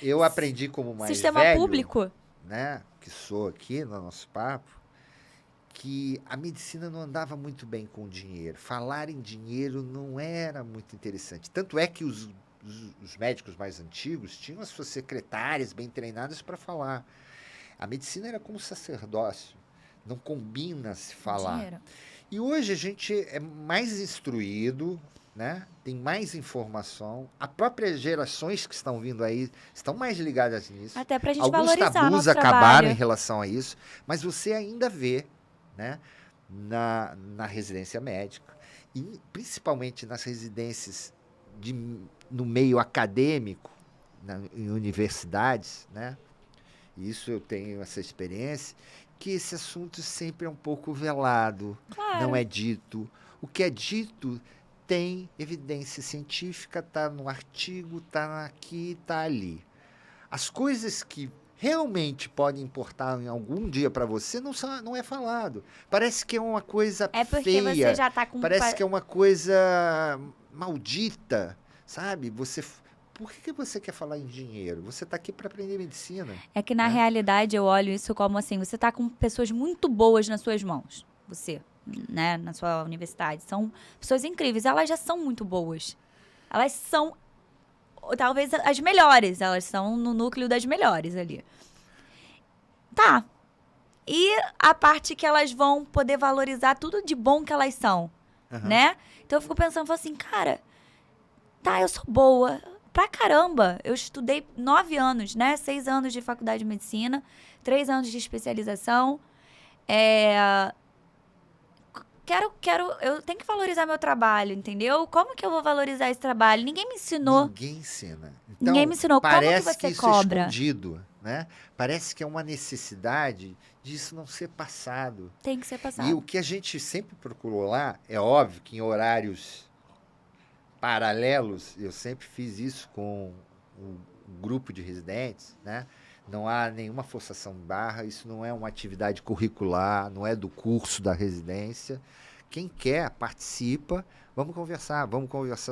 Eu aprendi como mais Sistema velho, público. né, que sou aqui no nosso papo, que a medicina não andava muito bem com o dinheiro. Falar em dinheiro não era muito interessante. Tanto é que os médicos mais antigos tinham as suas secretárias bem treinadas para falar. A medicina era como sacerdócio. Não combina se falar. Dinheiro. E hoje a gente é mais instruído, né? Tem mais informação. As próprias gerações que estão vindo aí estão mais ligadas nisso. Até pra gente Alguns valorizar tabus nosso acabaram em trabalho. relação a isso, mas você ainda vê, né, na residência médica, e principalmente nas residências de, no meio acadêmico, em universidades, né? Isso eu tenho essa experiência, que esse assunto sempre é um pouco velado, não Claro. é dito. O que é dito tem evidência científica, está no artigo, está aqui, está ali. As coisas que realmente podem importar em algum dia para você não é falado. Parece que é uma coisa É porque você feia, já tá com... parece que é uma coisa maldita, sabe? Por que você quer falar em dinheiro? Você está aqui para aprender medicina, É que na né? realidade eu olho isso como assim, você tá com pessoas muito boas nas suas mãos. Você, né, na sua universidade. São pessoas incríveis, elas já são muito boas. Elas são talvez as melhores, elas são no núcleo das melhores ali. Tá. E a parte que elas vão poder valorizar tudo de bom que elas são, Aham. né? Então eu fico pensando, falo assim, cara, tá, eu sou boa pra caramba. Eu estudei 9 anos, né? 6 anos de faculdade de medicina, 3 anos de especialização. Eu tenho que valorizar meu trabalho, entendeu? Como que eu vou valorizar esse trabalho? Ninguém me ensinou. Ninguém ensina. Ninguém Então, me ensinou. Como que parece que você isso é cobra? escondido, né? Parece que é uma necessidade disso não ser passado. Tem que ser E o passado. que a gente sempre procurou lá, é óbvio que em horários paralelos, eu sempre fiz isso com o grupo de residentes, né? Não há nenhuma forçação de barra, isso não é uma atividade curricular, não é do curso da residência. Quem quer, participa. Vamos conversar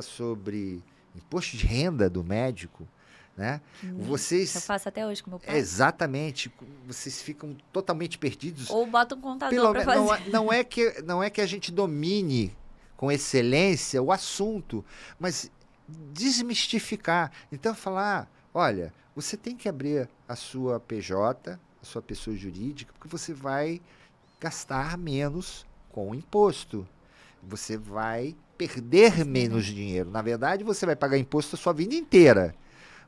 sobre imposto de renda do médico, né? Eu Vocês, faço até hoje com meu pai. exatamente, vocês ficam totalmente perdidos. Ou bota um contador Pelo pra menos, não, fazer. não é que a gente domine com excelência o assunto, mas desmistificar. Então, falar, olha, você tem que abrir a sua PJ, a sua pessoa jurídica, porque você vai gastar menos com o imposto. Você vai perder menos dinheiro. Na verdade, você vai pagar imposto a sua vida inteira.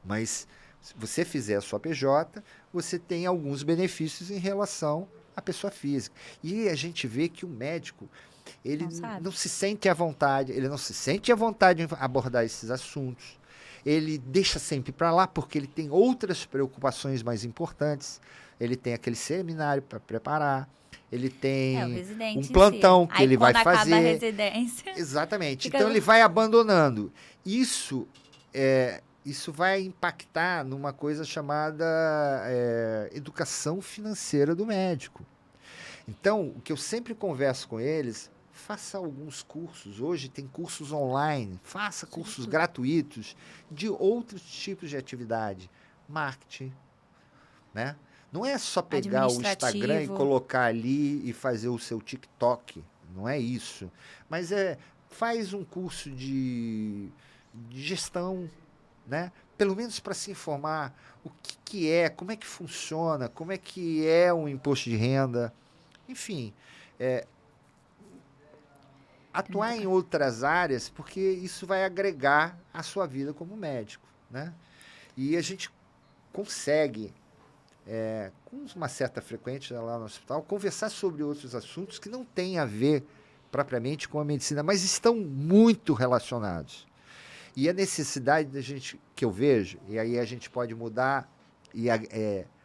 Mas se você fizer a sua PJ, você tem alguns benefícios em relação à pessoa física. E a gente vê que o médico, ele Não sabe? não se sente à vontade, ele não se sente à vontade em abordar esses assuntos. Ele deixa sempre para lá porque ele tem outras preocupações mais importantes. Ele tem aquele seminário para preparar, ele O tem um residente em si. plantão que Aí ele vai quando acaba a fazer. residência, Exatamente. fica... Então ele vai abandonando. Isso vai impactar numa coisa chamada educação financeira do médico. Então, o que eu sempre converso com eles, faça alguns cursos. Hoje tem cursos online, faça cursos gratuitos de outros tipos de atividade. Marketing, né? Não é só pegar o Instagram e administrativo. colocar ali e fazer o seu TikTok. Não é isso. Mas faz um curso de gestão, né? Pelo menos para se informar o que é, como é que funciona, como é que é um imposto de renda. Enfim, Tem muita atuar em coisa. outras áreas, porque isso vai agregar à sua vida como médico, né? E a gente consegue, com uma certa frequência lá no hospital, conversar sobre outros assuntos que não têm a ver propriamente com a medicina, mas estão muito relacionados. E a necessidade da gente, que eu vejo, e aí a gente pode mudar e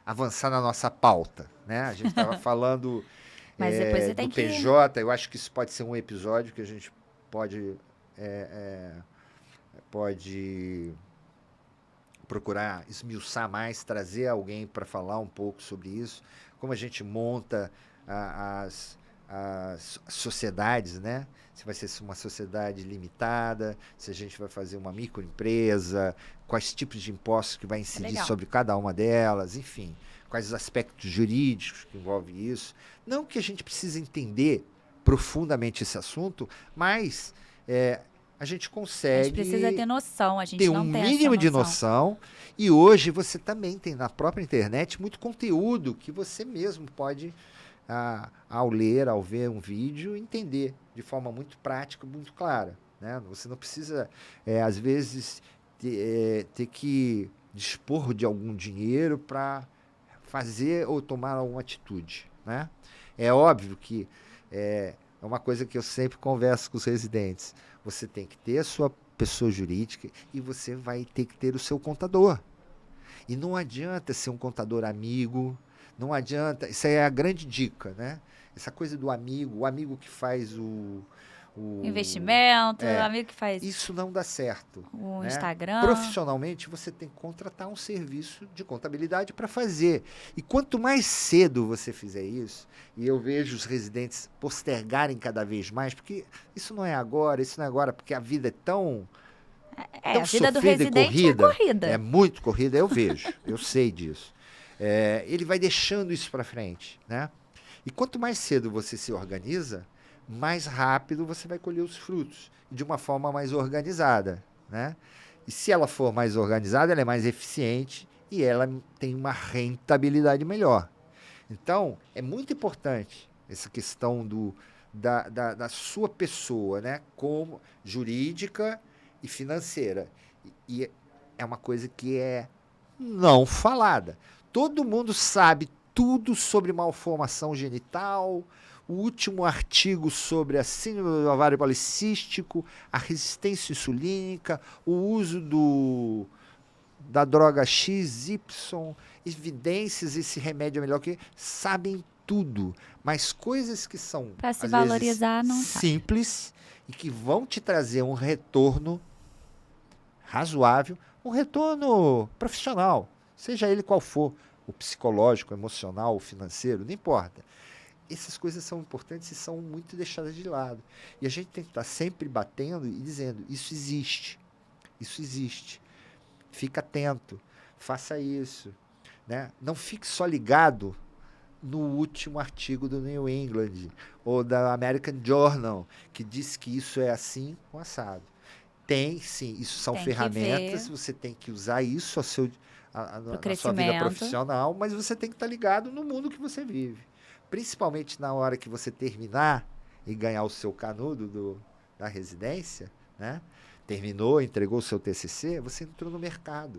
avançar na nossa pauta, né? A gente estava falando Mas depois você do tem que... PJ, eu acho que isso pode ser um episódio que a gente pode, pode procurar esmiuçar mais, trazer alguém para falar um pouco sobre isso, como a gente monta a, as, as sociedades, né? Se vai ser uma sociedade limitada, se a gente vai fazer uma microempresa, quais tipos de impostos que vai incidir legal. sobre cada uma delas, enfim, quais os aspectos jurídicos que envolvem isso. Não que a gente precise entender profundamente esse assunto, mas a gente A consegue gente precisa ter noção, a gente ter não um tem mínimo essa de noção. noção. E hoje você também tem na própria internet muito conteúdo que você mesmo pode, ao ler, ao ver um vídeo, entender de forma muito prática, muito clara, né? Você não precisa, às vezes, ter que dispor de algum dinheiro para fazer ou tomar alguma atitude, né? É óbvio que é uma coisa que eu sempre converso com os residentes. Você tem que ter a sua pessoa jurídica e você vai ter que ter o seu contador. E não adianta ser um contador amigo, não adianta. Isso aí é a grande dica, né? Essa coisa do amigo, o amigo que faz Investimento, é, amigo que faz isso não dá certo, o né? Instagram. Profissionalmente, você tem que contratar um serviço de contabilidade para fazer. E quanto mais cedo você fizer isso, e eu vejo os residentes postergarem cada vez mais, porque isso não é agora, porque a vida é tão A vida do sofrida e residente é corrida. é muito corrida, eu vejo, eu sei disso. Ele vai deixando isso para frente, né? E quanto mais cedo você se organiza, mais rápido você vai colher os frutos, de uma forma mais organizada, né? E se ela for mais organizada, ela é mais eficiente e ela tem uma rentabilidade melhor. Então, é muito importante essa questão da sua pessoa, né? Como jurídica e financeira. E é uma coisa que é não falada. Todo mundo sabe tudo sobre malformação genital, o último artigo sobre a síndrome do ovário policístico, a resistência insulínica, o uso da droga XY, evidências, esse remédio é melhor que... Sabem tudo, mas coisas que são, Para se às vezes, valorizar, não sabe. simples e que vão te trazer um retorno razoável, um retorno profissional, seja ele qual for, o psicológico, o emocional, o financeiro, não importa. Essas coisas são importantes e são muito deixadas de lado. E a gente tem que estar sempre batendo e dizendo, isso existe, isso existe. Fica atento, faça isso, né? Não fique só ligado no último artigo do New England ou da American Journal, que diz que isso é assim ou assado. Tem, sim, isso são Tem que ferramentas, ver. você tem que usar isso na sua vida Crescimento. profissional, mas você tem que estar ligado no mundo que você vive. Principalmente na hora que você terminar e ganhar o seu canudo da residência, né? Terminou, entregou o seu TCC, você entrou no mercado.